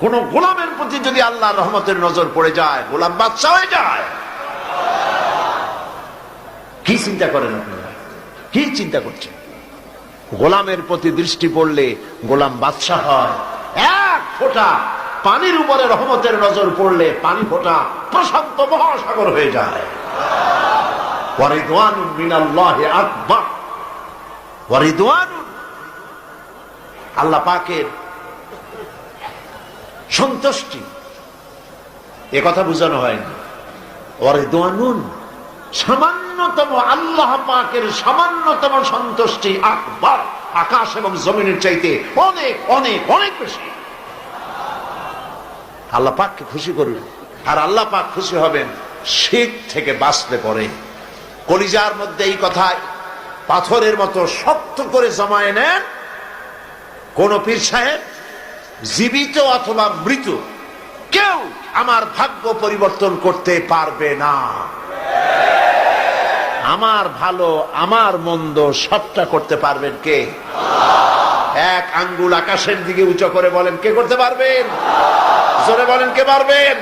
কোন গোলামের প্রতি যদি আল্লাহর রহমতের নজর পড়ে যায়, গোলাম বাদশা হয়ে যায়। কি চিন্তা করেন আপনারা? কি চিন্তা করছেন? গোলামের প্রতি দৃষ্টি পড়লে গোলাম বাদশা হয়। এক ফোঁটা পানির উপরে রহমতের নজর পড়লে পানি ফোঁটা প্রশান্ত মহাসাগর হয়ে যায়। ওয়ারিদওয়ানুম মিনাল্লাহি আকবার। ওয়ারিদওয়ানুন, আল্লাহ পাকের সন্তুষ্টি, এ কথা বোঝানো হয়নি। ওয়ারিদওয়ানুন, সামান্যতম আল্লাহ পাকের সামান্যতম সন্তুষ্টি আকবার, আকাশ এবং জমিনের চাইতে অনেক অনেক অনেক বেশি। আল্লাহ পাককে খুশি করবেন, আর আল্লাহ পাক খুশি হবেন শীত থেকে বাঁচতে পরে। কলিজার মধ্যে এই কথায় পাথরের মতো শক্ত করে জমায়ে নেন। কোন পীর সাহেব, জীবিত অথবা মৃত, কেউ আমার ভাগ্য পরিবর্তন করতে পারবে না। আমার ভালো আমার মন্দ সবটা করতে পারবেন কে? এক আঙ্গুল আকাশের দিকে উঁচু করে বলেন, কে করতে পারবেন? জোরে বলেন, কে পারবেন?